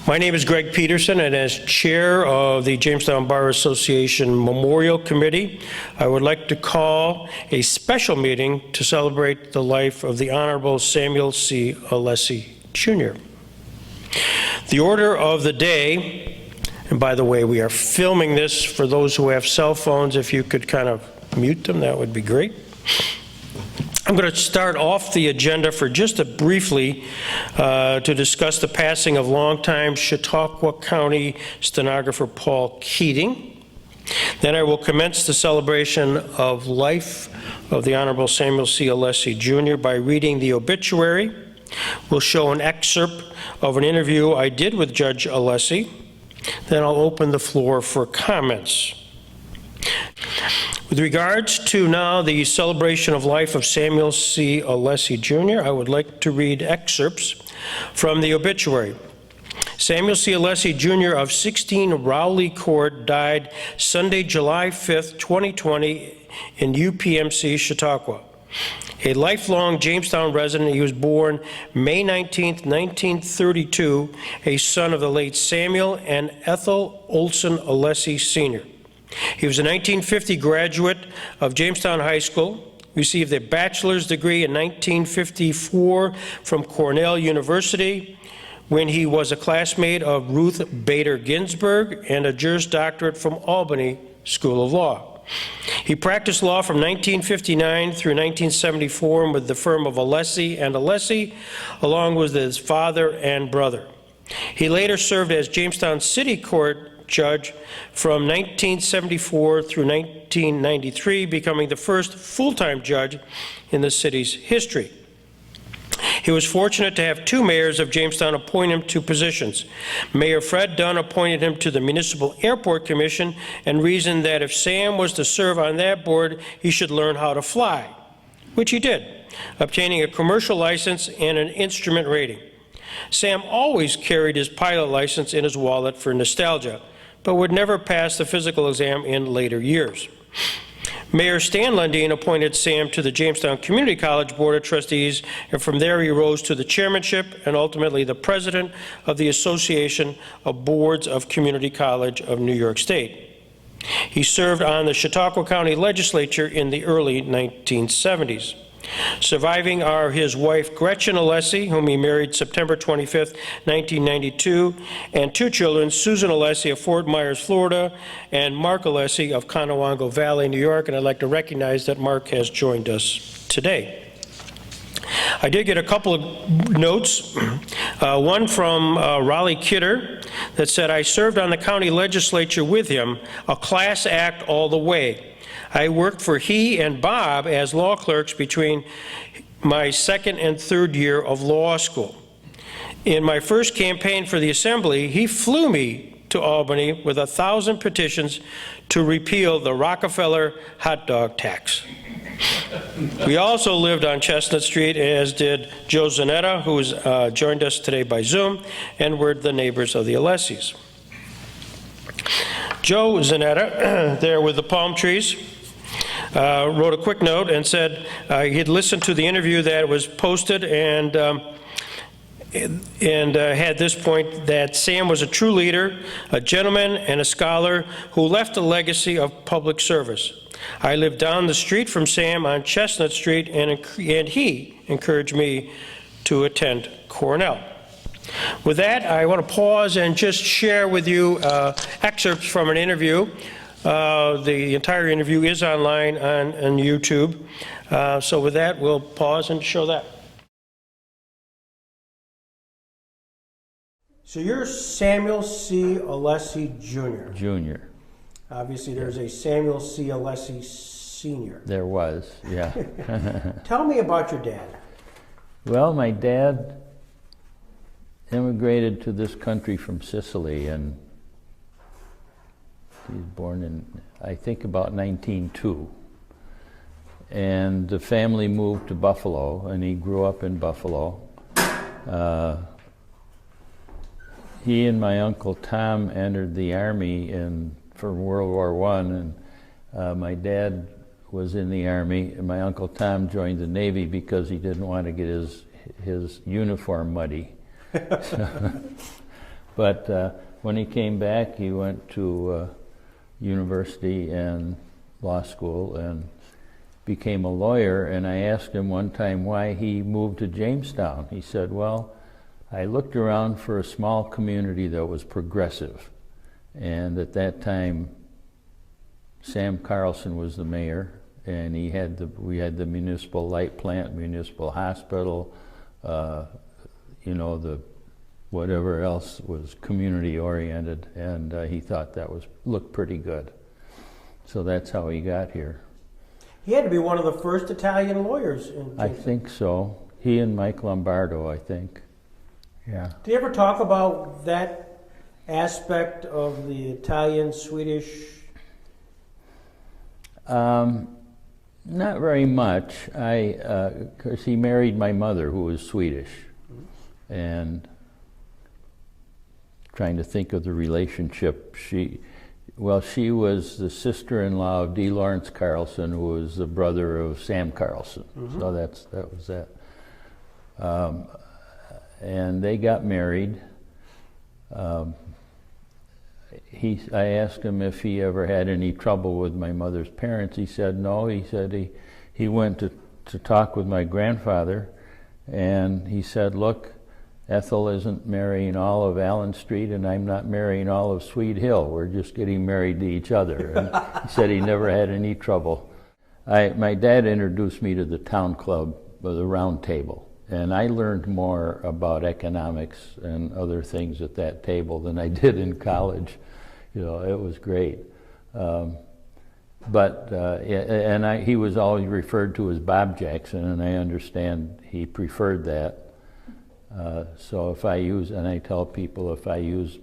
My name is Greg Peterson, and as chair of the Jamestown Bar Association Memorial Committee, I would like to call a special meeting to celebrate the life of the Honorable Samuel C. Alessi, Jr. The order of the day, and by the way, we are filming this for those who have cell phones. If you could kind of mute them, that would be great. I'm going to start off the agenda for just briefly to discuss the passing of longtime Chautauqua County stenographer Paul Keating. Then I will commence the celebration of life of the Honorable Samuel C. Alessi, Jr. by reading the obituary. We'll show an excerpt of an interview I did with Judge Alessi. Then I'll open the floor for comments. With regards to now the celebration of life of Samuel C. Alessi, Jr., I would like to read excerpts from the obituary. Samuel C. Alessi, Jr. of 16 Rowley Court died Sunday, July 5th, 2020 in UPMC, Chautauqua. A lifelong Jamestown resident, he was born May 19th, 1932, a son of the late Samuel and Ethel Olson Alessi, Sr. He was a 1950 graduate of Jamestown High School, received a bachelor's degree in 1954 from Cornell University, when he was a classmate of Ruth Bader Ginsburg, and a Juris Doctorate from Albany School of Law. He practiced law from 1959 through 1974 with the firm of Alessi and Alessi, along with his father and brother. He later served as Jamestown City Court judge from 1974 through 1993, becoming the first full-time judge in the city's history. He was fortunate to have two mayors of Jamestown appoint him to positions. Mayor Fred Dunn appointed him to the Municipal Airport Commission and reasoned that if Sam was to serve on that board, he should learn how to fly, which he did, obtaining a commercial license and an instrument rating. Sam always carried his pilot license in his wallet for nostalgia, but would never pass the physical exam in later years. Mayor Stan Lundeen appointed Sam to the Jamestown Community College Board of Trustees, and from there he rose to the chairmanship and ultimately the president of the Association of Boards of Community College of New York State. He served on the Chautauqua County Legislature in the early 1970s. Surviving are his wife, Gretchen Alessi, whom he married September 25th, 1992, and two children, Susan Alessi of Fort Myers, Florida, and Mark Alessi of Conewango Valley, New York, and I'd like to recognize that Mark has joined us today. I did get a couple of notes, one from Raleigh Kidder that said, "I served on the county legislature with him, a class act all the way. I worked for he and Bob as law clerks between my second and third year of law school. In my first campaign for the Assembly, he flew me to Albany with 1,000 petitions to repeal the Rockefeller hot dog tax." We also lived on Chestnut Street, as did Joe Zanetta, who's joined us today by Zoom, and we're the neighbors of the Alessis. Joe Zanetta, there with the palm trees, wrote a quick note and said he'd listened to the interview that was posted and had this point, that Sam was a true leader, a gentleman, and a scholar who left a legacy of public service. I lived down the street from Sam on Chestnut Street, and he encouraged me to attend Cornell. With that, I want to pause and just share with you excerpts from an interview. The entire interview is online on YouTube. So with that, we'll pause and show that. So you're Samuel C. Alessi, Jr. Junior. Obviously, there's a Samuel C. Alessi, Sr. There was, yeah. Tell me about your dad. Well, my dad immigrated to this country from Sicily, and he was born in, I think, about 1902. And the family moved to Buffalo, and he grew up in Buffalo. He and my Uncle Tom entered the Army for World War I, and my dad was in the Army, and my Uncle Tom joined the Navy because he didn't want to get his uniform muddy. But when he came back, he went to university and law school and became a lawyer. And I asked him one time why he moved to Jamestown. He said, well, I looked around for a small community that was progressive. And at that time, Sam Carlson was the mayor, and we had the municipal light plant, municipal hospital, the whatever else was community oriented, and he thought that looked pretty good. So that's how he got here. He had to be one of the first Italian lawyers in Jamestown. I think so. He and Mike Lombardo, I think. Yeah. Do you ever talk about that aspect of the Italian, Swedish? Not very much. Because he married my mother, who was Swedish, and trying to think of the relationship. She was the sister-in-law of D. Lawrence Carlson, who was the brother of Sam Carlson. Mm-hmm. So that was that. And they got married. I asked him if he ever had any trouble with my mother's parents. He said no. He said he went to talk with my grandfather, and he said, look, Ethel isn't marrying all of Allen Street, and I'm not marrying all of Sweet Hill. We're just getting married to each other. And he said he never had any trouble. My dad introduced me to the town club, the Roundtable. And I learned more about economics and other things at that table than I did in college. It was great. He was always referred to as Bob Jackson, and I understand he preferred that. So I tell people if I use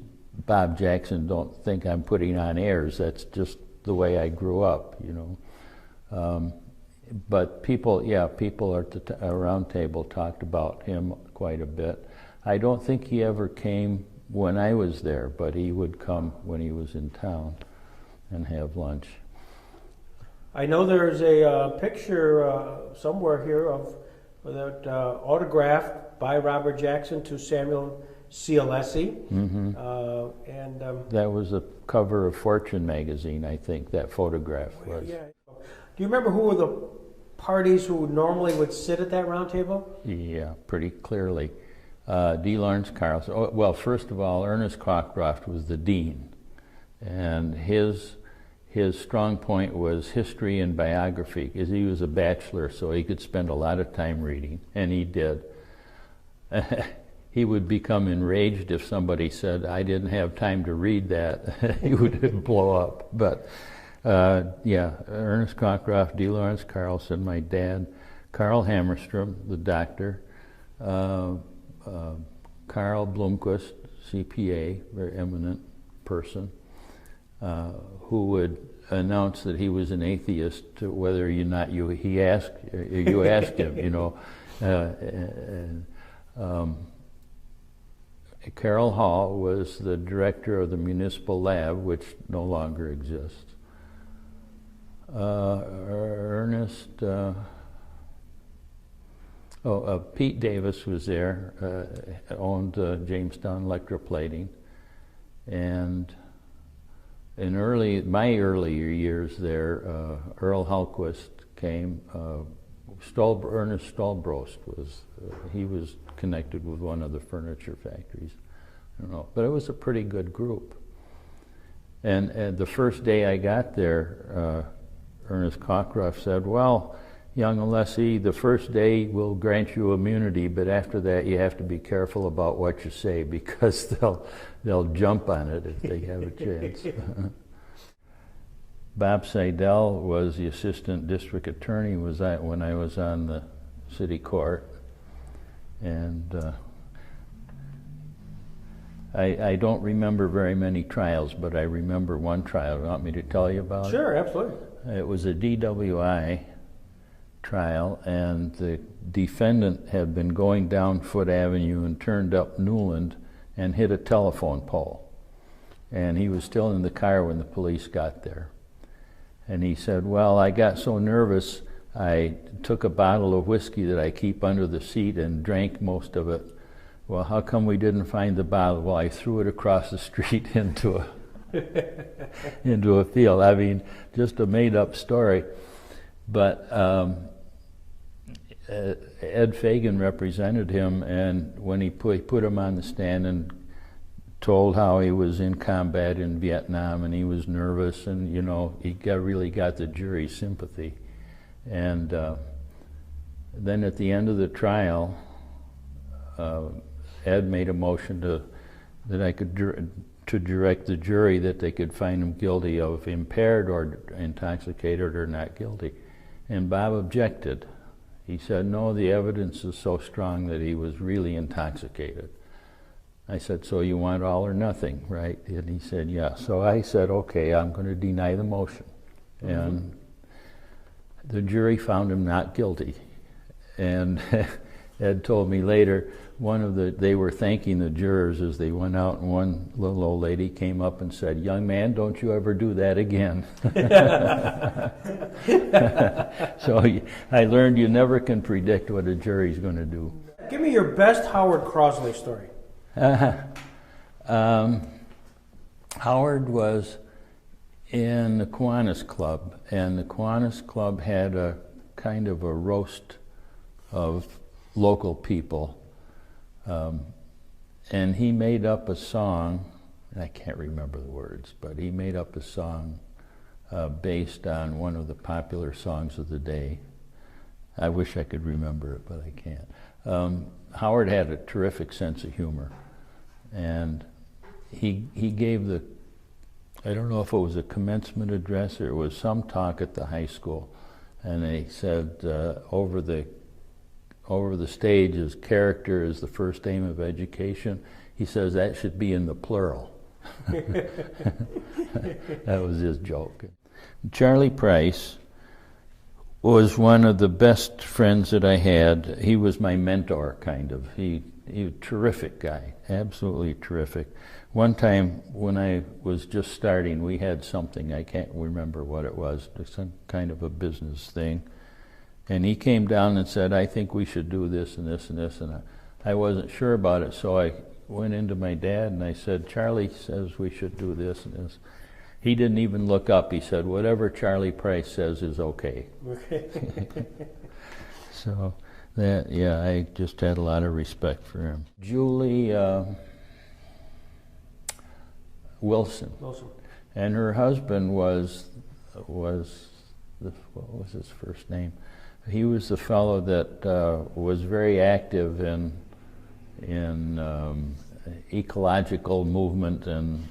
Bob Jackson, don't think I'm putting on airs. That's just the way I grew up, But people at the round table talked about him quite a bit. I don't think he ever came when I was there, but he would come when he was in town and have lunch. I know there's a picture somewhere here of that autograph by Robert Jackson to Samuel C. Alessi. Mm-hmm. That was a cover of Fortune magazine, I think, that photograph was. Yeah. Do you remember who were the parties who normally would sit at that round table? Yeah, pretty clearly. D. Lawrence Carlson. Well, first of all, Ernest Cockcroft was the dean, and his strong point was history and biography, because he was a bachelor, so he could spend a lot of time reading, and he did. He would become enraged if somebody said, I didn't have time to read that. He would blow up. But Ernest Cockcroft, D. Lawrence Carlson, my dad, Carl Hammerstrom, the doctor, Carl Blomquist, CPA, very eminent person, who would announce that he was an atheist whether you asked him, Carol Hall was the director of the municipal lab, which no longer exists. Pete Davis was there, owned Jamestown Electroplating, and in my earlier years there, Earl Hallquist came. Ernest Stolbrost he was connected with one of the furniture factories. I don't know, but it was a pretty good group. And the first day I got there, Ernest Cockcroft said, well, young Alessi, the first day we'll grant you immunity, but after that you have to be careful about what you say, because they'll jump on it if they have a chance. Bob Seidel was the assistant district attorney when I was on the city court, and I don't remember very many trials, but I remember one trial. You want me to tell you about it? Sure, absolutely. It was a DWI trial, and the defendant had been going down Foote Avenue and turned up Newland and hit a telephone pole. And he was still in the car when the police got there. And he said, well, I got so nervous, I took a bottle of whiskey that I keep under the seat and drank most of it well, how come we didn't find the bottle? Well, I threw it across the street into a field. I mean, just a made-up story. But Ed Fagan represented him, and when he put him on the stand and told how he was in combat in Vietnam and he was nervous, and he really got the jury's sympathy. And then at the end of the trial, Ed made a motion that I could to direct the jury that they could find him guilty of impaired or intoxicated or not guilty. And Bob objected. He said, no, the evidence is so strong that he was really intoxicated. I said, so you want all or nothing, right? And he said, yeah. So I said, okay, I'm going to deny the motion. Mm-hmm. And the jury found him not guilty. And Ed told me later, they were thanking the jurors as they went out, and one little old lady came up and said, young man, don't you ever do that again. So I learned you never can predict what a jury's going to do. Give me your best Howard Crossley story. Howard was in the Kiwanis Club, and the Kiwanis Club had a kind of a roast of local people. And he made up a song, and I can't remember the words, but he made up a song based on one of the popular songs of the day. I wish I could remember it, but I can't. Howard had a terrific sense of humor, and he gave I don't know if it was a commencement address or it was some talk at the high school, and they said over the stage, his character is the first aim of education. He says that should be in the plural. That was his joke. Charlie Price was one of the best friends that I had. He was my mentor, kind of. He was a terrific guy, absolutely terrific. One time when I was just starting, we had something, I can't remember what it was, some kind of a business thing. And he came down and said, I think we should do this and this and this. And I wasn't sure about it, so I went into my dad and I said, Charlie says we should do this and this. He didn't even look up. He said, whatever Charlie Price says is okay. Okay. So that, yeah, I just had a lot of respect for him. Julie Wilson. And her husband was what was his first name? He was the fellow that was very active in ecological movement and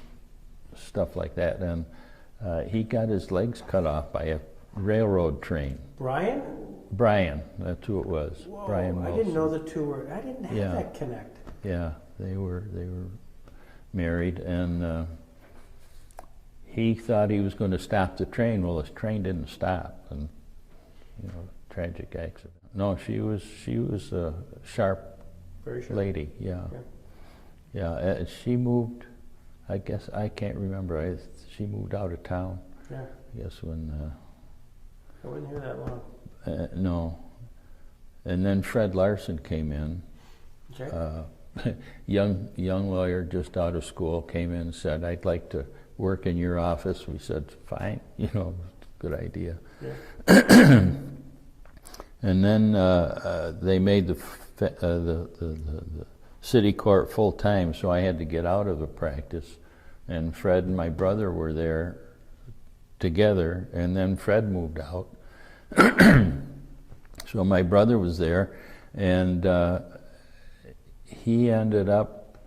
stuff like that. And he got his legs cut off by a railroad train. Brian, that's who it was. Whoa, Brian Wilson. I didn't know the two were. I didn't have that connect. Yeah, they were married, and he thought he was going to stop the train. Well, his train didn't stop, and tragic accident. No, she was a sharp, very sharp lady. Yeah. She moved. I guess I can't remember. She moved out of town. Yeah. I guess when. I wasn't here that long. No. And then Fred Larson came in. Okay. Young lawyer, just out of school, came in and said, "I'd like to work in your office." We said, "Fine, good idea." Yeah. And then they made the city court full time, so I had to get out of the practice. And Fred and my brother were there together, and then Fred moved out. So my brother was there, and he ended up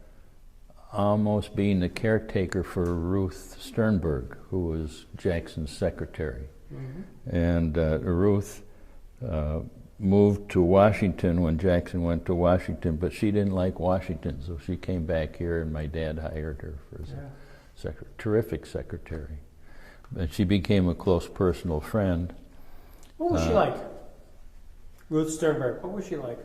almost being the caretaker for Ruth Sternberg, who was Jackson's secretary. Mm-hmm. And Ruth moved to Washington when Jackson went to Washington, but she didn't like Washington, so she came back here, and my dad hired her for his terrific secretary. And she became a close personal friend. What was she like? Ruth Sternberg, what was she like?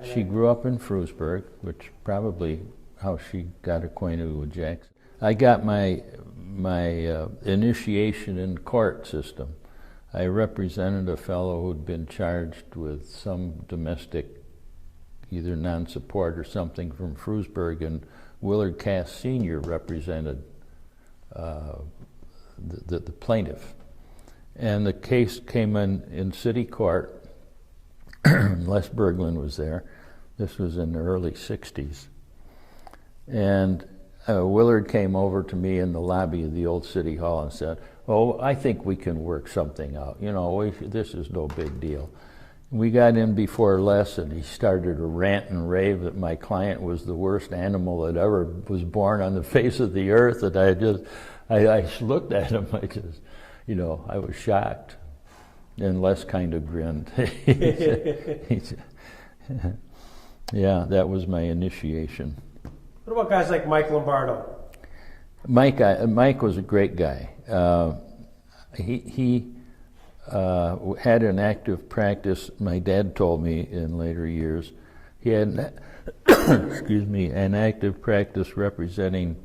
She grew up in Frewsburg, which probably how she got acquainted with Jackson. I got my initiation in court system. I represented a fellow who'd been charged with some domestic either non-support or something from Frewsburg, and Willard Cass Sr. represented the plaintiff. And the case came in city court. Les Berglund was there. This was in the early 60s. And Willard came over to me in the lobby of the old city hall and said, "Oh, I think we can work something out. You know, this is no big deal." We got in before Les, and he started a rant and rave that my client was the worst animal that ever was born on the face of the earth. And I looked at him, I was shocked. And Les kind of grinned. He said, yeah, that was my initiation. What about guys like Mike Lombardo? Mike was a great guy. He had an active practice. My dad told me in later years he had an active practice representing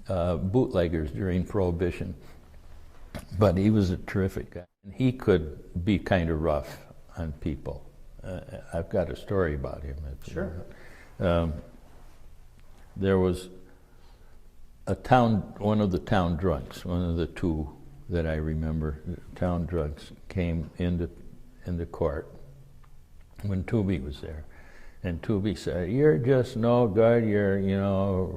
bootleggers during Prohibition. But he was a terrific guy. He could be kind of rough on people. I've got a story about him. Sure. There was one of the town drunks, one of the two that I remember, town drunks came into court when Tuby was there. And Tuby said, "You're just no good, you're,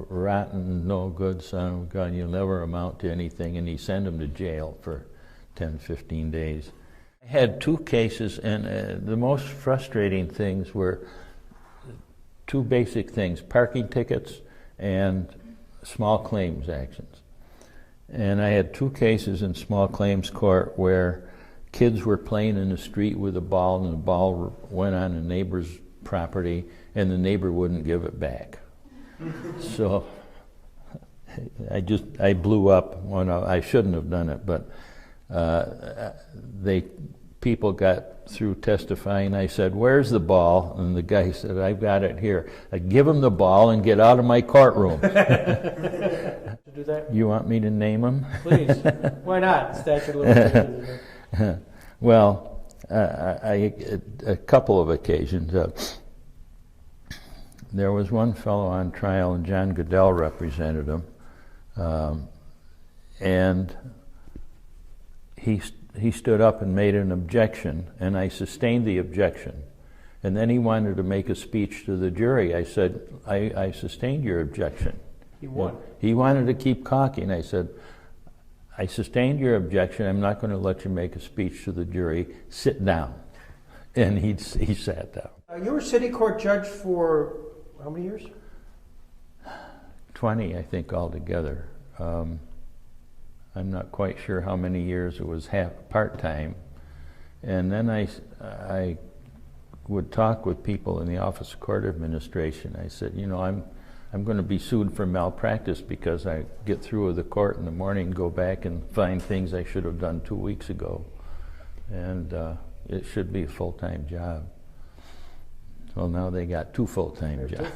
rotten, no good son of God, you'll never amount to anything." And he sent him to jail for 10, 15 days. I had two cases, and the most frustrating things were two basic things: parking tickets and small claims actions. And I had two cases in small claims court where kids were playing in the street with a ball, and the ball went on a neighbor's property, and the neighbor wouldn't give it back. So I blew up. I shouldn't have done it, but people got through testifying. I said, "Where's the ball?" And the guy said, "I've got it here." I give him the ball and get out of my courtroom. Do that? You want me to name him? Please. Why not? Statute of limitations. Well, a couple of occasions. There was one fellow on trial, and John Goodell represented him, and he stood up and made an objection, and I sustained the objection. And then he wanted to make a speech to the jury. I said, I sustained your objection. He won. He wanted to keep talking. I said, "I sustained your objection. I'm not going to let you make a speech to the jury. Sit down." And he sat down. You were city court judge for how many years? 20, I think, altogether. I'm not quite sure how many years. It was part-time. And then I would talk with people in the Office of Court Administration. I said, I'm going to be sued for malpractice because I get through with the court in the morning, go back and find things I should have done 2 weeks ago. And it should be a full-time job. Well, now they got two full-time jobs.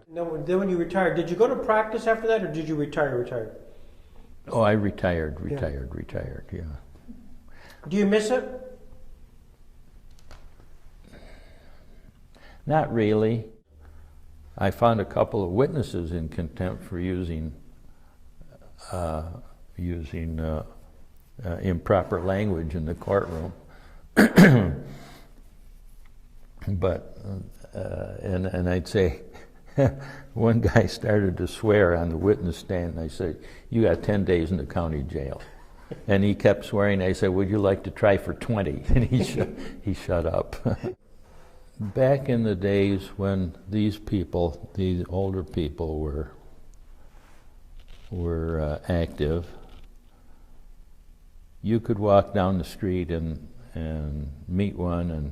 Then when you retired, did you go to practice after that, or did you retire? Oh, I retired, yeah. Do you miss it? Not really. I found a couple of witnesses in contempt for using improper language in the courtroom. But and I'd say one guy started to swear on the witness stand, and I said, "You got 10 days in the county jail." And he kept swearing. I said, "Would you like to try for 20?" And he shut up. Back in the days when these older people were active, you could walk down the street and meet one and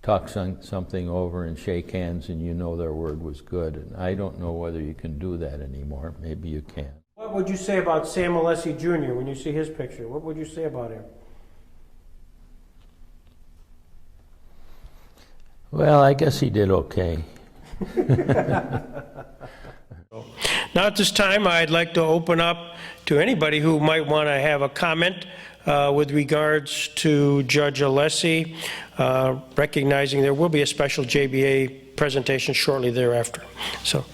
talk something over and shake hands, and their word was good. And I don't know whether you can do that anymore. Maybe you can. What would you say about Sam Alessi Jr. when you see his picture? What would you say about him? Well, I guess he did okay. Now at this time, I'd like to open up to anybody who might want to have a comment with regards to Judge Alessi, recognizing there will be a special JBA presentation shortly thereafter. So,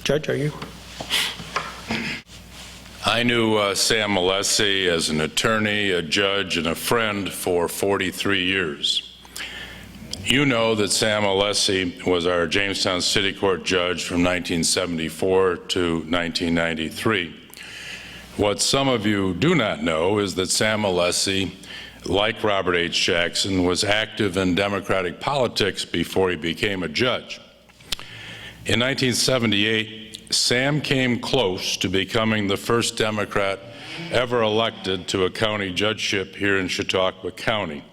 Judge, are you? I knew Sam Alessi as an attorney, a judge, and a friend for 43 years. You know that Sam Alessi was our Jamestown City Court judge from 1974 to 1993. What some of you do not know is that Sam Alessi, like Robert H. Jackson, was active in Democratic politics before he became a judge. In 1978, Sam came close to becoming the first Democrat ever elected to a county judgeship here in Chautauqua County.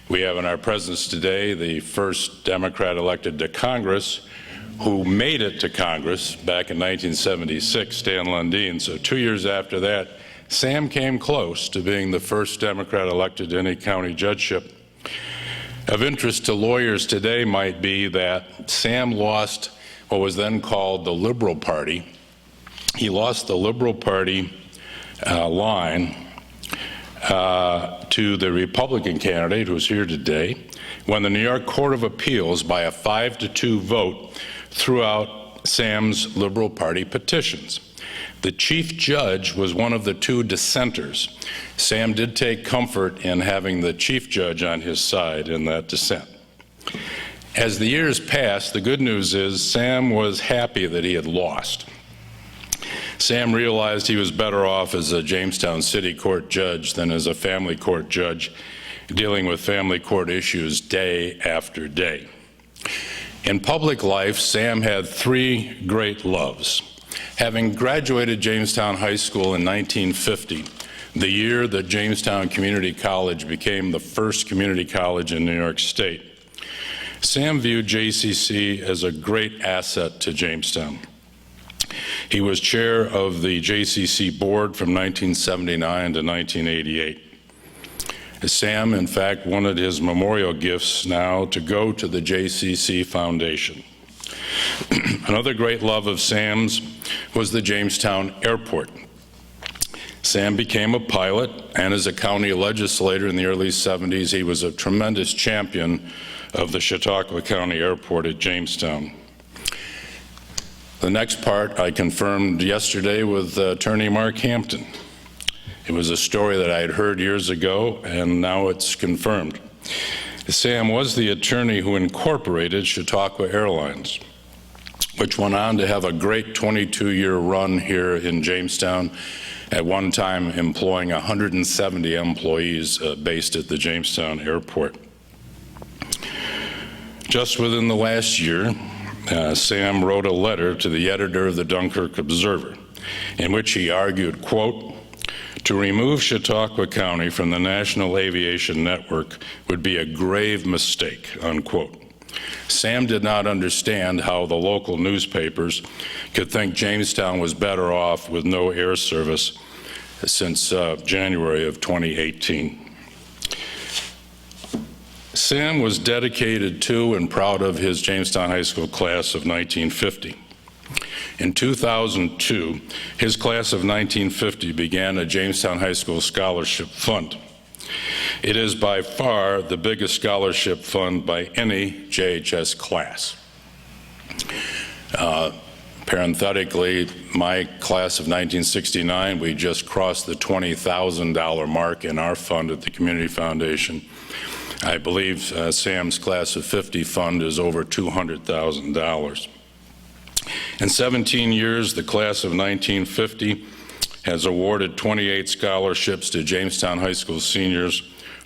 We have in our presence today the first Democrat elected to Congress who made it to Congress back in 1976, Stan Lundeen. So 2 years after that, Sam came close to being the first Democrat elected to any county judgeship. Of interest to lawyers today might be that Sam lost what was then called the Liberal Party. He lost the Liberal Party line to the Republican candidate who's here today when the New York Court of Appeals, by a 5-2 vote, threw out Sam's Liberal Party petitions. The chief judge was one of the two dissenters. Sam did take comfort in having the chief judge on his side in that dissent. As the years passed, the good news is Sam was happy that he had lost. Sam realized he was better off as a Jamestown City Court judge than as a family court judge, dealing with family court issues day after day. In public life, Sam had three great loves. Having graduated Jamestown High School in 1950, the year that Jamestown Community College became the first community college in New York State, Sam viewed JCC as a great asset to Jamestown. He was chair of the JCC board from 1979 to 1988. Sam, in fact, wanted his memorial gifts now to go to the JCC Foundation. Another great love of Sam's was the Jamestown Airport. Sam became a pilot, and as a county legislator in the early 70s, he was a tremendous champion of the Chautauqua County Airport at Jamestown. The next part I confirmed yesterday with attorney Mark Hampton. It was a story that I had heard years ago, and now it's confirmed. Sam was the attorney who incorporated Chautauqua Airlines, which went on to have a great 22-year run here in Jamestown, at one time employing 170 employees based at the Jamestown Airport. Just within the last year, Sam wrote a letter to the editor of the Dunkirk Observer, in which he argued, quote, "To remove Chautauqua County from the National Aviation Network would be a grave mistake," unquote. Sam did not understand how the local newspapers could think Jamestown was better off with no air service since January of 2018. Sam was dedicated to and proud of his Jamestown High School class of 1950. In 2002, his class of 1950 began a Jamestown High School Scholarship Fund. It is by far the biggest scholarship fund by any JHS class. Parenthetically, my class of 1969, we just crossed the $20,000 mark in our fund at the Community Foundation. I believe Sam's class of 50 fund is over $200,000. In 17 years, the class of 1950 has awarded 28 scholarships to Jamestown High School seniors,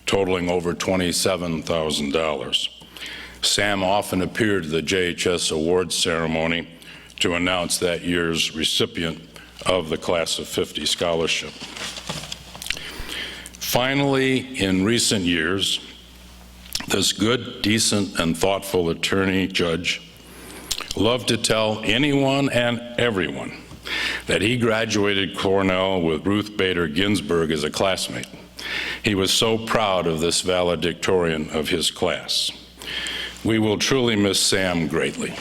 totaling over $27,000. Sam often appeared at the JHS awards ceremony to announce that year's recipient of the class of 50 scholarship. Finally, in recent years, this good, decent, and thoughtful attorney judge loved to tell anyone and everyone that he graduated Cornell with Ruth Bader Ginsburg as a classmate. He was so proud of this valedictorian of his class. We will truly miss Sam greatly.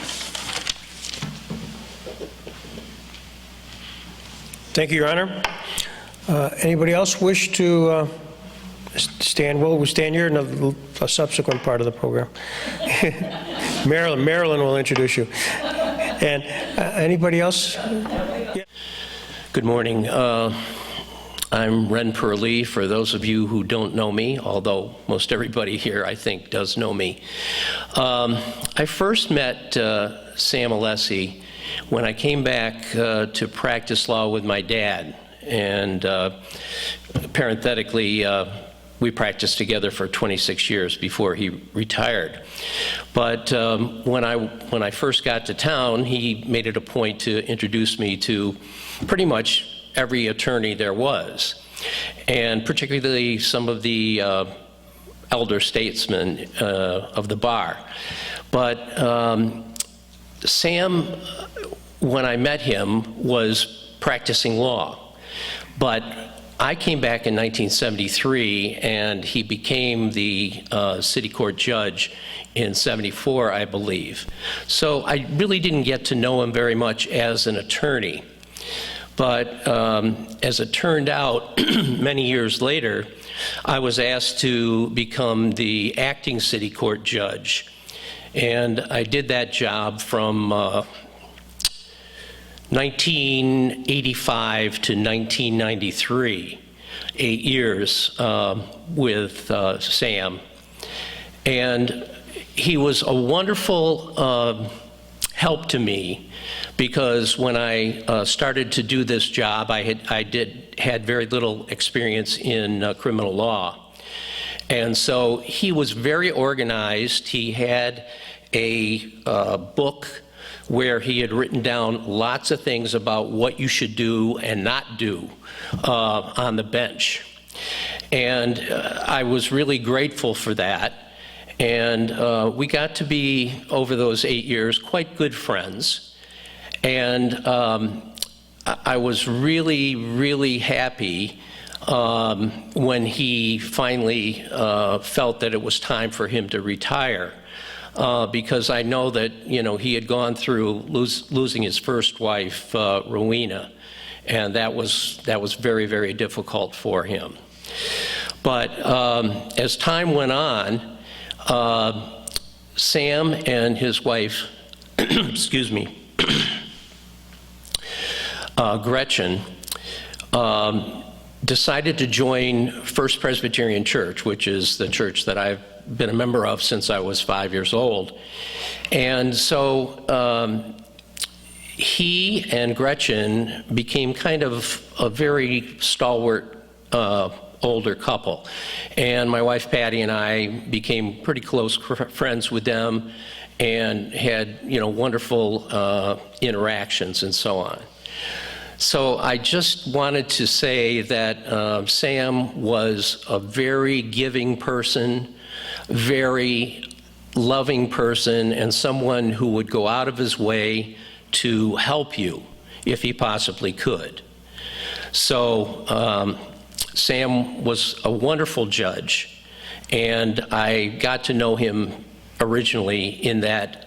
Thank you, Your Honor. Anybody else wish to Stan, you're in a subsequent part of the program. Marilyn will introduce you. And anybody else? Yeah. Good morning. I'm Ren Perlee, for those of you who don't know me, although most everybody here, I think, does know me. I first met Sam Alessi when I came back to practice law with my dad. And parenthetically, we practiced together for 26 years before he retired. But when I first got to town, he made it a point to introduce me to pretty much every attorney there was, and particularly some of the elder statesmen of the bar. But Sam, when I met him, was practicing law. But I came back in 1973, and he became the city court judge in '74, I believe. So I really didn't get to know him very much as an attorney. But as it turned out, many years later, I was asked to become the acting city court judge. And I did that job from 1985 to 1993, 8 years with Sam. And he was a wonderful help to me, because when I started to do this job, I had very little experience in criminal law. And so he was very organized. He had a book where he had written down lots of things about what you should do and not do on the bench. And I was really grateful for that. And we got to be, over those 8 years, quite good friends. And I was really, really happy when he finally felt that it was time for him to retire, because I know that, you know, he had gone through losing his first wife, Rowena, and that was very, very difficult for him. But as time went on, Sam and his wife, excuse me, Gretchen, decided to join First Presbyterian Church, which is the church that I've been a member of since I was 5 years old. And so he and Gretchen became kind of a very stalwart older couple. And my wife Patty and I became pretty close friends with them, and had, you know, wonderful interactions and so on. So I just wanted to say that Sam was a very giving person, very loving person, and someone who would go out of his way to help you if he possibly could. So Sam was a wonderful judge, and I got to know him originally in that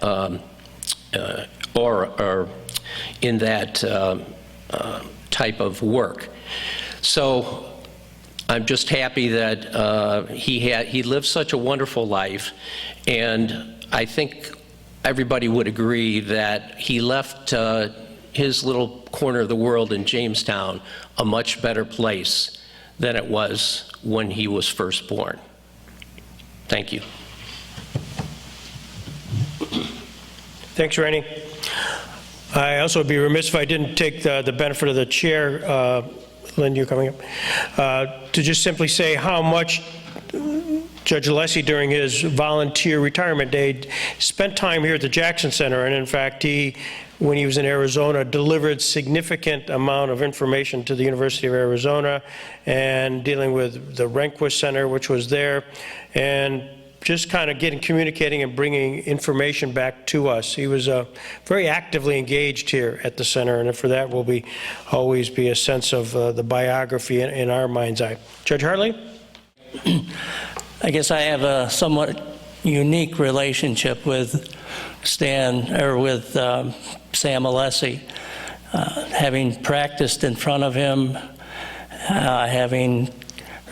type of work. So I'm just happy that he lived such a wonderful life, and I think everybody would agree that he left his little corner of the world in Jamestown a much better place than it was when he was first born. Thank you. Thanks, Rennie. I also would be remiss if I didn't take the benefit of the chair, Lynn, you're coming up, to just simply say how much Judge Alessi, during his volunteer retirement day, spent time here at the Jackson Center. And in fact, when he was in Arizona, delivered significant amount of information to the University of Arizona, and dealing with the Rehnquist Center, which was there, and just kind of communicating and bringing information back to us. He was very actively engaged here at the center, and for that will always be a sense of the biography in our mind's eye. Judge Hartley? I guess I have a somewhat unique relationship with Sam Alessi, having practiced in front of him, having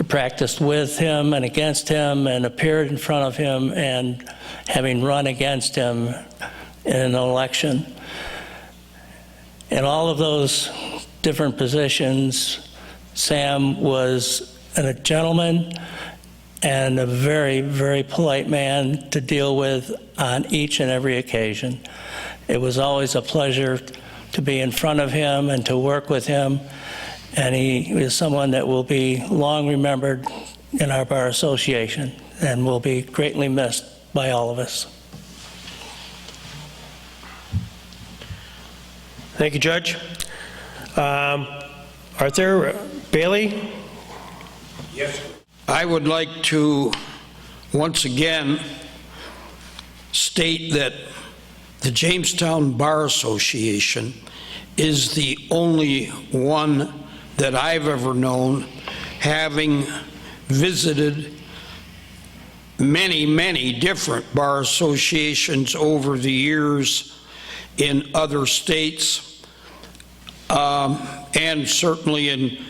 practiced with him and against him and appeared in front of him and having run against him in an election. In all of those different positions, Sam was a gentleman and a very, very polite man to deal with on each and every occasion. It was always a pleasure to be in front of him and to work with him, and he is someone that will be long remembered in our bar association and will be greatly missed by all of us. Thank you, Judge. Arthur Bailey? Yes. I would like to once again state that the Jamestown Bar Association is the only one that I've ever known, having visited many, many different bar associations over the years in other states, and certainly in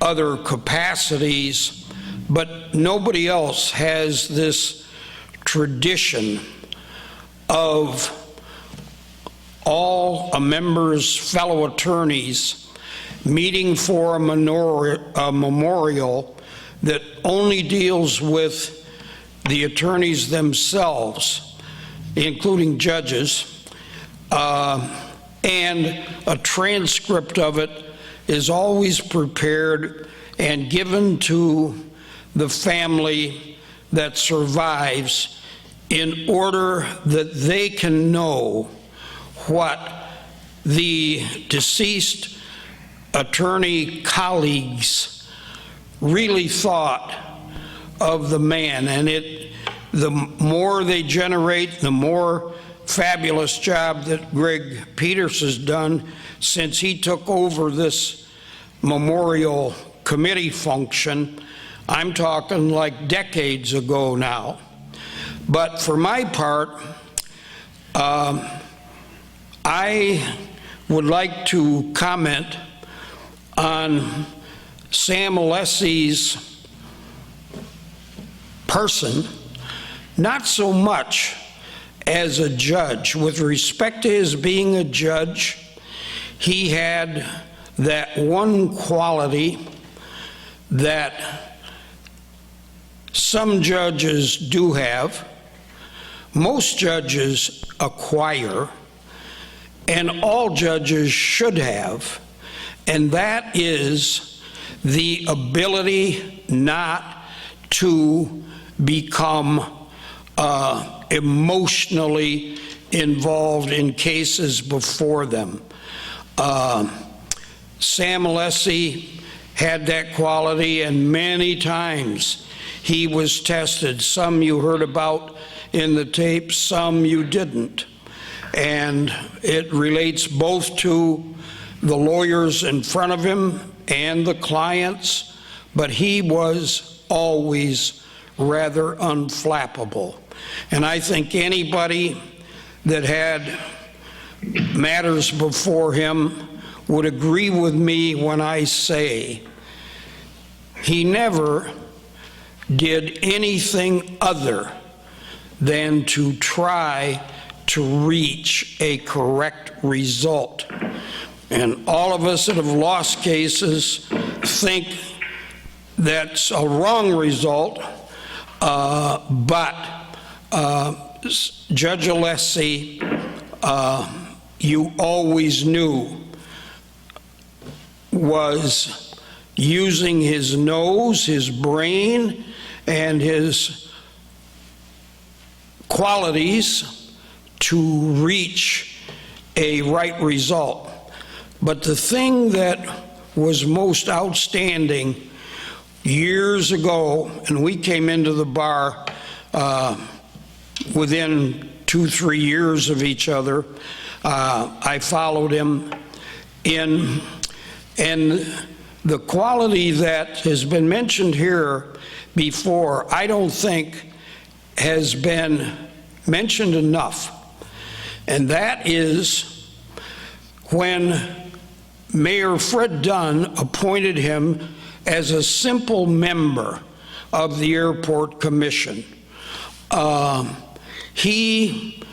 other capacities, but nobody else has this tradition of all members, fellow attorneys, meeting for a memorial that only deals with the attorneys themselves, including judges, and a transcript of it is always prepared and given to the family that survives in order that they can know what the deceased attorney colleagues really thought of the man. And the more they generate, the more fabulous job that Greg Peters has done since he took over this memorial committee function. I'm talking like decades ago now. But for my part, I would like to comment on Sam Alessi's person, not so much as a judge. With respect to his being a judge, he had that one quality that some judges do have, most judges acquire, and all judges should have, and that is the ability not to become emotionally involved in cases before them. Sam Alessi had that quality, and many times he was tested. Some you heard about in the tape, some you didn't. And it relates both to the lawyers in front of him and the clients, but he was always rather unflappable. And I think anybody that had matters before him would agree with me when I say he never did anything other than to try to reach a correct result. And all of us that have lost cases think that's a wrong result, but Judge Alessi, you always knew was using his nose, his brain, and his qualities to reach a right result. But the thing that was most outstanding years ago, and we came into the bar within 2-3 years of each other, I followed him in, and the quality that has been mentioned here before, I don't think has been mentioned enough. And that is when Mayor Fred Dunn appointed him as a simple member of the Airport Commission. He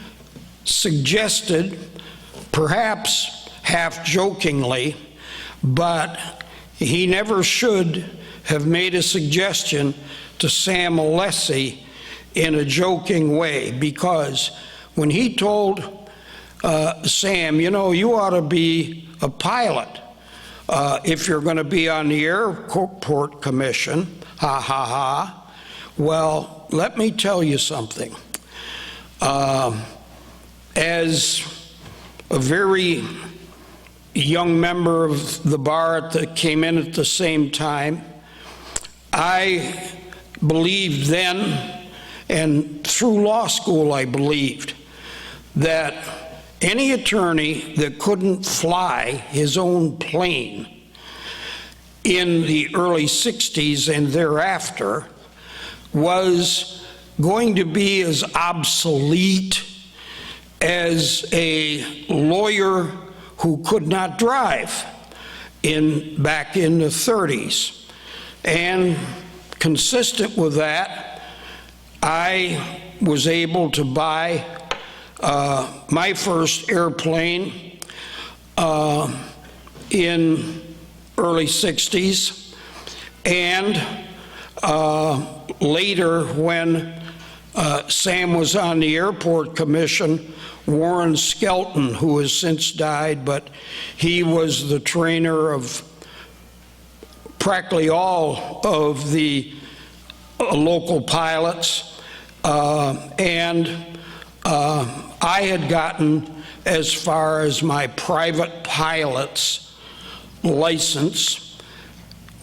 suggested, perhaps half-jokingly, but he never should have made a suggestion to Sam Alessi in a joking way, because when he told Sam, you know, you ought to be a pilot if you're going to be on the Airport Commission, ha ha ha. Well, let me tell you something. As a very young member of the bar that came in at the same time, I believed then, and through law school I believed, that any attorney that couldn't fly his own plane in the early 60s and thereafter was going to be as obsolete as a lawyer who could not drive back in the 30s. And consistent with that, I was able to buy my first airplane in early 60s, and later when Sam was on the Airport Commission, Warren Skelton, who has since died, but he was the trainer of practically all of the local pilots, and I had gotten as far as my private pilot's license,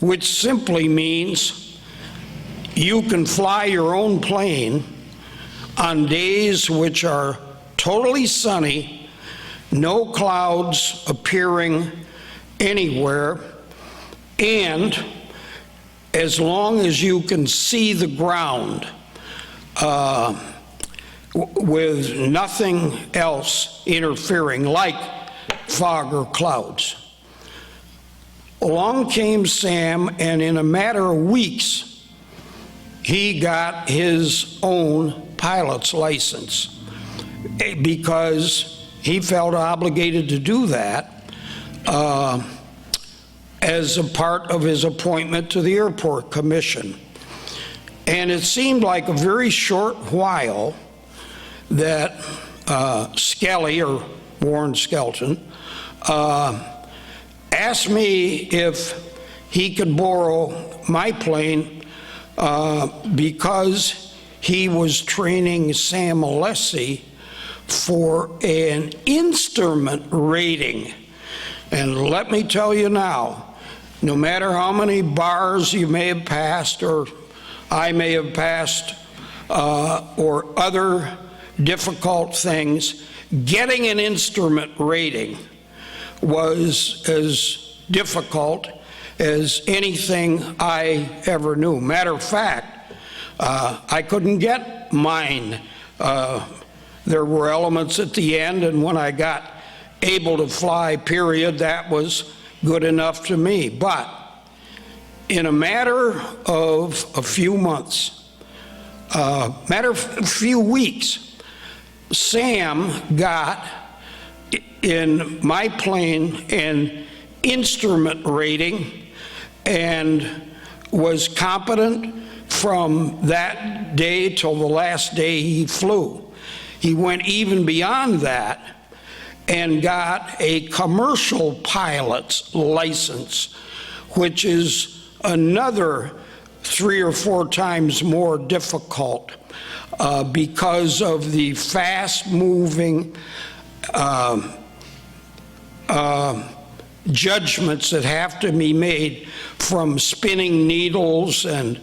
which simply means you can fly your own plane on days which are totally sunny, no clouds appearing anywhere, and as long as you can see the ground with nothing else interfering, like fog or clouds. Along came Sam, and in a matter of weeks, he got his own pilot's license because he felt obligated to do that as a part of his appointment to the Airport Commission. And it seemed like a very short while that Skelly, or Warren Skelton, asked me if he could borrow my plane because he was training Sam Alessi for an instrument rating. And let me tell you now, no matter how many bars you may have passed, or I may have passed, or other difficult things, getting an instrument rating was as difficult as anything I ever knew. Matter of fact, I couldn't get mine. There were elements at the end, and when I got able to fly, period, that was good enough to me. But in a matter of a few months, a few weeks, Sam got in my plane an instrument rating and was competent from that day till the last day he flew. He went even beyond that and got a commercial pilot's license, which is another 3 or 4 times more difficult because of the fast-moving judgments that have to be made from spinning needles and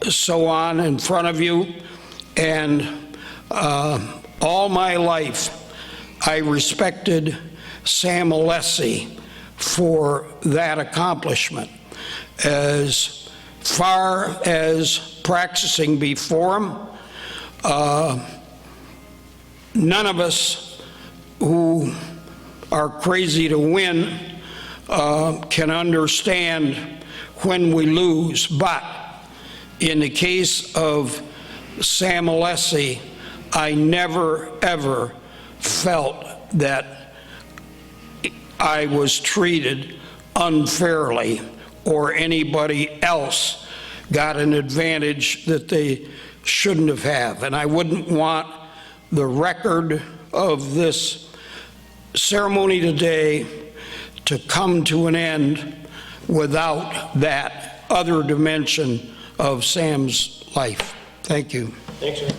so on in front of you. And all my life, I respected Sam Alessi for that accomplishment. As far as practicing before him, none of us who are crazy to win can understand when we lose. But in the case of Sam Alessi, I never, ever felt that I was treated unfairly or anybody else got an advantage that they shouldn't have. And I wouldn't want the record of this ceremony today to come to an end without that other dimension of Sam's life. Thank you. Thanks, sir.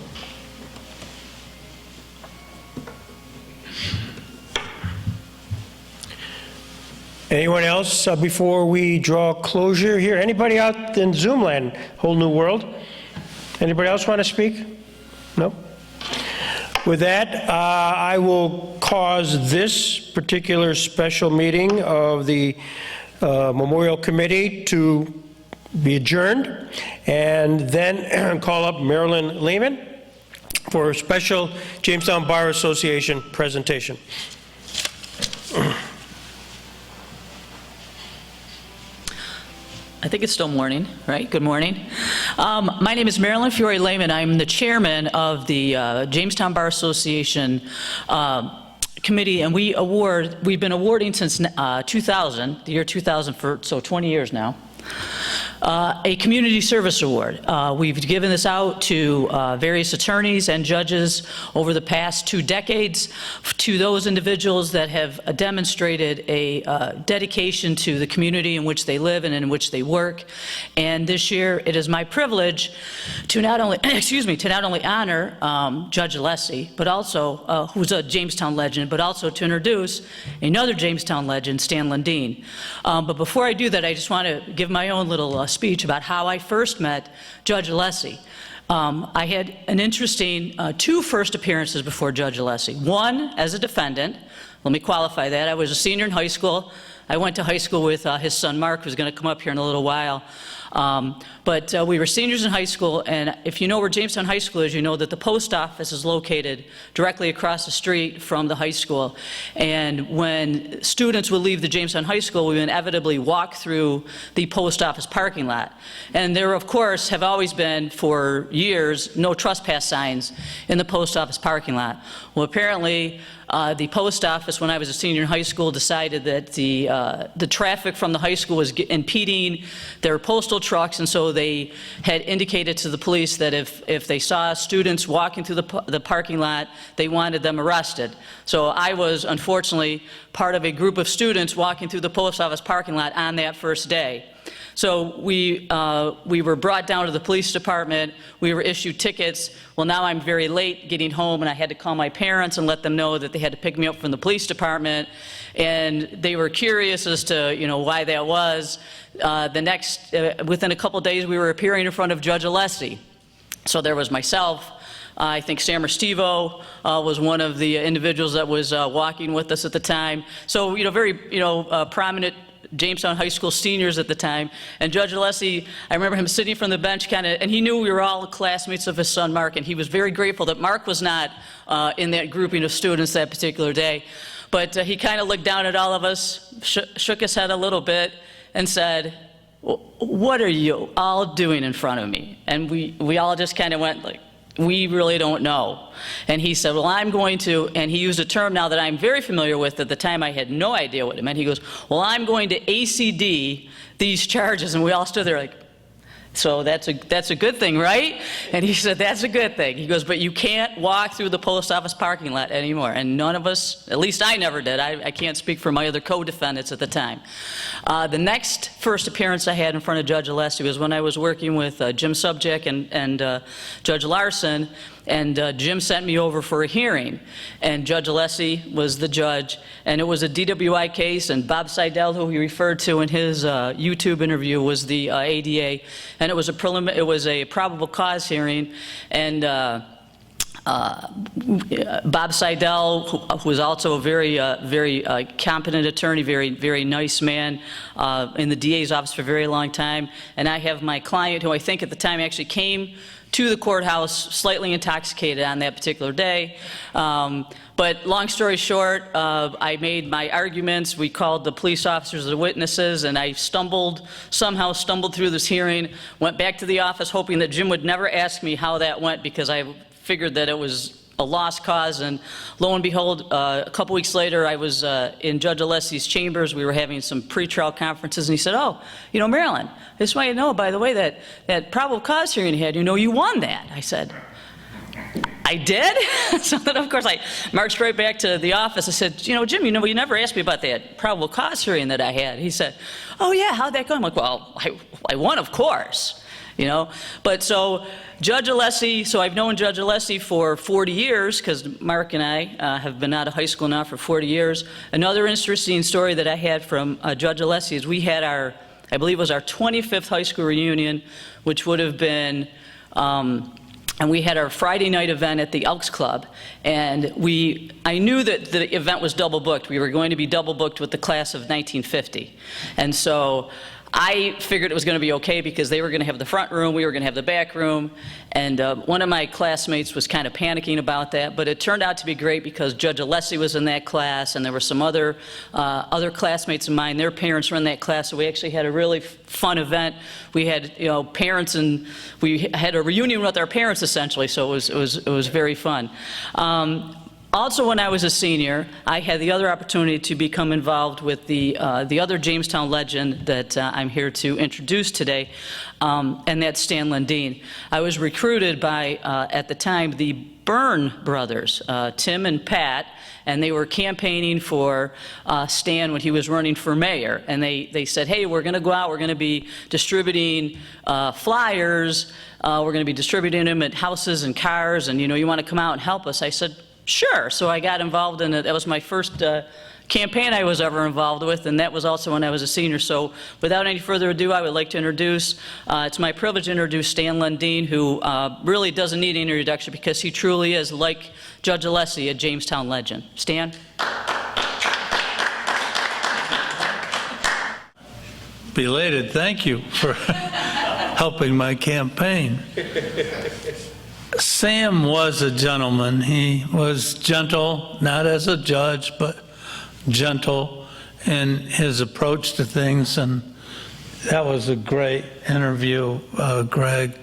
Anyone else before we draw closure here? Anybody out in Zoom land, whole new world? Anybody else want to speak? No? With that, I will cause this particular special meeting of the Memorial Committee to be adjourned, and then call up Marilyn Lehman for a special Jamestown Bar Association presentation. I think it's still morning, right? Good morning. My name is Marilyn Fiore Lehman. I'm the chairman of the Jamestown Bar Association committee, and we've been awarding since 2000, the year 2000, for 20 years now, a community service award. We've given this out to various attorneys and judges over the past 2 decades, to those individuals that have demonstrated a dedication to the community in which they live and in which they work. And this year, it is my privilege to not only, to not only honor Judge Alessi, but also, who's a Jamestown legend, but also to introduce another Jamestown legend, Stan Lundeen. But before I do that, I just want to give my own little speech about how I first met Judge Alessi. I had an interesting 2 first appearances before Judge Alessi. One as a defendant. Let me qualify that. I was a senior in high school. I went to high school with his son Mark, who's going to come up here in a little while. But we were seniors in high school, and if you know where Jamestown High School is, you know that the post office is located directly across the street from the high school. And when students would leave the Jamestown High School, we would inevitably walk through the post office parking lot. And there, of course, have always been, for years, no trespass signs in the post office parking lot. Well, apparently, the post office, when I was a senior in high school, decided that the traffic from the high school was impeding their postal trucks, and so they had indicated to the police that if they saw students walking through the parking lot, they wanted them arrested. So I was, unfortunately, part of a group of students walking through the post office parking lot on that first day. So we were brought down to the police department. We were issued tickets. Well, now I'm very late getting home, and I had to call my parents and let them know that they had to pick me up from the police department. And they were curious as to, why that was. Within a couple days, we were appearing in front of Judge Alessi. So there was myself. I think Sam Restivo was one of the individuals that was walking with us at the time. So, very, prominent Jamestown High School seniors at the time. And Judge Alessi, I remember him sitting from the bench and he knew we were all classmates of his son Mark, and he was very grateful that Mark was not in that grouping of students that particular day. But he kind of looked down at all of us, shook his head a little bit, and said, "What are you all doing in front of me?" And we all just kind of went like, "We really don't know." And he said, "Well, I'm going to," and he used a term now that I'm very familiar with. At the time, I had no idea what it meant. He goes, "Well, I'm going to ACD these charges." And we all stood there like, "So that's a good thing, right?" And he said, "That's a good thing." He goes, "But you can't walk through the post office parking lot anymore." And none of us, at least I never did. I can't speak for my other co-defendants at the time. The next first appearance I had in front of Judge Alessi was when I was working with Jim Subject and Judge Larson. And Jim sent me over for a hearing, and Judge Alessi was the judge, and it was a DWI case, and Bob Seidel, who he referred to in his YouTube interview, was the ADA, and it was a probable cause hearing, and Bob Seidel, who was also a very competent attorney, very nice man, in the DA's office for a very long time, and I have my client, who I think at the time actually came to the courthouse slightly intoxicated on that particular day. But long story short, I made my arguments. We called the police officers as witnesses, and I somehow stumbled through this hearing, went back to the office hoping that Jim would never ask me how that went, because I figured that it was a lost cause. And lo and behold, a couple weeks later, I was in Judge Alessi's chambers. We were having some pretrial conferences, and he said, "Oh, you know, Marilyn, I just want you to know, by the way, that probable cause hearing you had, you know, you won that." I said, "I did?" So then, of course, I marched right back to the office. I said, "You know, Jim, you never asked me about that probable cause hearing that I had." He said, "Oh, yeah, how'd that go?" I'm like, "Well, I won, of course." You know, but so Judge Alessi, so I've known Judge Alessi for 40 years, because Mark and I have been out of high school now for 40 years. Another interesting story that I had from Judge Alessi is we had I believe it was our 25th high school reunion, which would have been, and we had our Friday night event at the Elks Club, and I knew that the event was double booked. We were going to be double booked with the class of 1950, and so I figured it was going to be okay because they were going to have the front room, we were going to have the back room, and one of my classmates was kind of panicking about that, but it turned out to be great because Judge Alessi was in that class, and there were some other classmates of mine, their parents were in that class, so we actually had a really fun event. We had, you know, parents, and we had a reunion with our parents essentially, so it was very fun. Also, when I was a senior, I had the other opportunity to become involved with the other Jamestown legend that I'm here to introduce today, and that's Stan Lundeen. I was recruited by, at the time, the Byrne brothers, Tim and Pat, and they were campaigning for Stan when he was running for mayor. And they said, "Hey, we're going to go out, we're going to be distributing flyers, we're going to be distributing them at houses and cars, and you want to come out and help us?" I said, "Sure." So I got involved in it. That was my first campaign I was ever involved with, and that was also when I was a senior. So without any further ado, I would like to introduce, it's my privilege to introduce Stan Lundeen, who really doesn't need any introduction because he truly is, like Judge Alessi, a Jamestown legend. Stan? Belated thank you for helping my campaign. Sam was a gentleman. He was gentle, not as a judge, but gentle in his approach to things, and that was a great interview, Greg.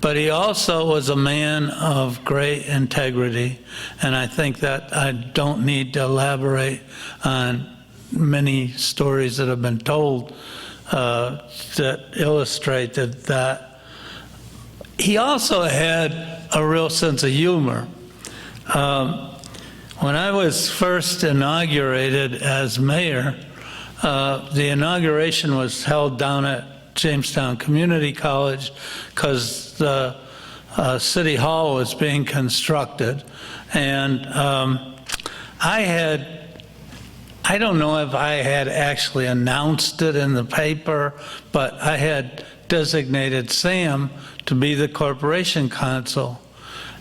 But he also was a man of great integrity, and I think that I don't need to elaborate on many stories that have been told that illustrated that. He also had a real sense of humor. When I was first inaugurated as mayor, the inauguration was held down at Jamestown Community College because the City Hall was being constructed. And I don't know if I had actually announced it in the paper, but I had designated Sam to be the corporation counsel.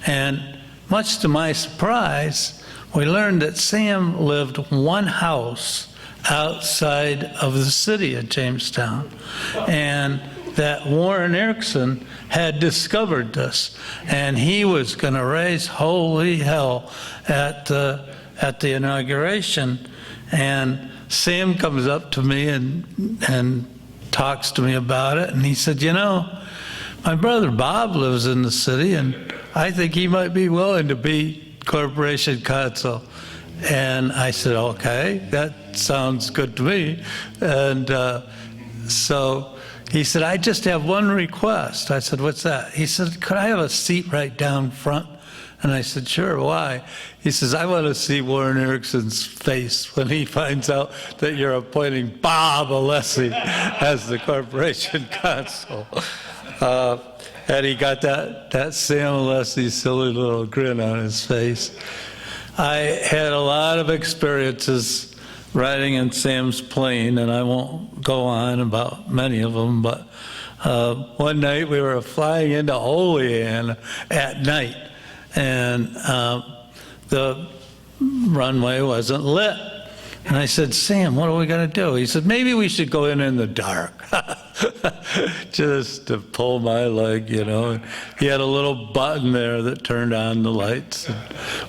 And much to my surprise, we learned that Sam lived one house outside of the city of Jamestown, and that Warren Erickson had discovered this, and he was going to raise holy hell at the inauguration. And Sam comes up to me and talks to me about it, and he said, my brother Bob lives in the city, and I think he might be willing to be corporation counsel. And I said, okay, that sounds good to me. And so he said, I just have one request. I said, what's that? He said, could I have a seat right down front? And I said, sure, why? He says, I want to see Warren Erickson's face when he finds out that you're appointing Bob Alessi as the corporation counsel. And he got that Sam Alessi silly little grin on his face. I had a lot of experiences riding in Sam's plane, and I won't go on about many of them, but one night we were flying into Olean at night, and the runway wasn't lit. And I said, Sam, what are we going to do? He said, maybe we should go in the dark. just to pull my leg, you know. He had a little button there that turned on the lights, and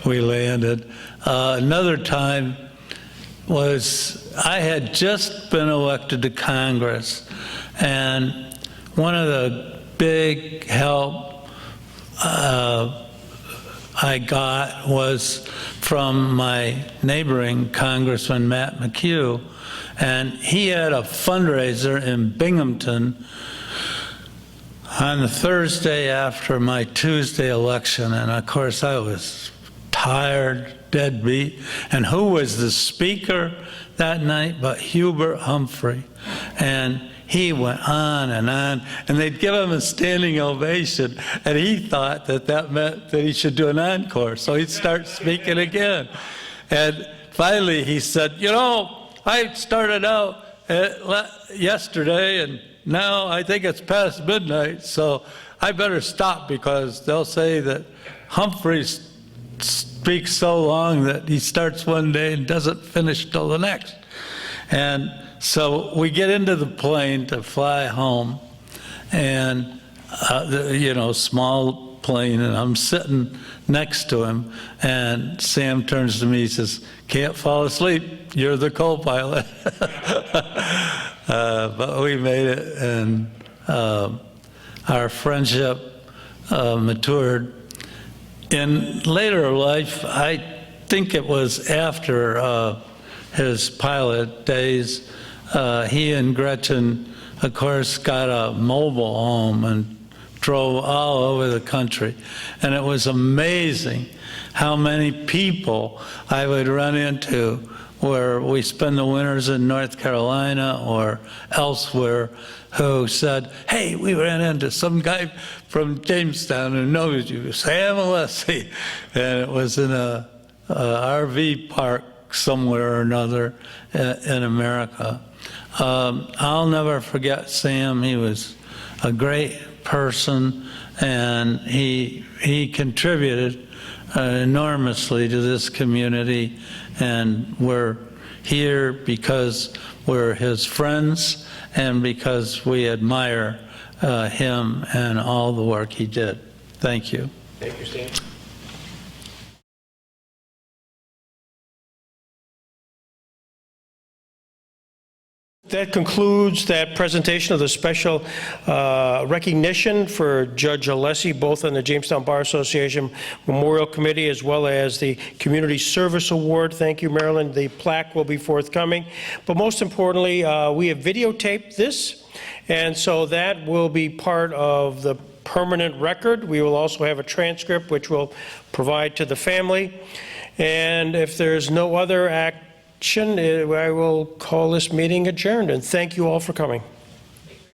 we landed. Another time was I had just been elected to Congress, and one of the big help I got was from my neighboring Congressman Matt McHugh, and he had a fundraiser in Binghamton on the Thursday after my Tuesday election, and of course I was tired, dead beat, and who was the speaker that night but Hubert Humphrey, and he went on, and they'd give him a standing ovation, and he thought that that meant that he should do an encore, so he'd start speaking again. And finally he said, you know, I started out yesterday, and now I think it's past midnight, so I better stop because they'll say that Humphrey speaks so long that he starts one day and doesn't finish till the next. And so we get into the plane to fly home, and you know, small plane, and I'm sitting next to him, and Sam turns to me, he says, "Can't fall asleep, you're the co-pilot." But we made it, and our friendship matured. In later life, I think it was after his pilot days, he and Gretchen, of course, got a mobile home and drove all over the country. And it was amazing how many people I would run into where we spend the winters in North Carolina or elsewhere who said, "Hey, we ran into some guy from Jamestown who knows you, Sam Alessi." And it was in a RV park somewhere or another in America. I'll never forget Sam. He was a great person, and he contributed enormously to this community, and we're here because we're his friends and because we admire him and all the work he did. Thank you. Thank you, Stan. That concludes that presentation of the special recognition for Judge Alessi, both on the Jamestown Bar Association Memorial Committee as well as the Community Service Award. Thank you, Marilyn. The plaque will be forthcoming. But most importantly, we have videotaped this, and so that will be part of the permanent record. We will also have a transcript which we'll provide to the family. And if there's no other action, I will call this meeting adjourned, and thank you all for coming.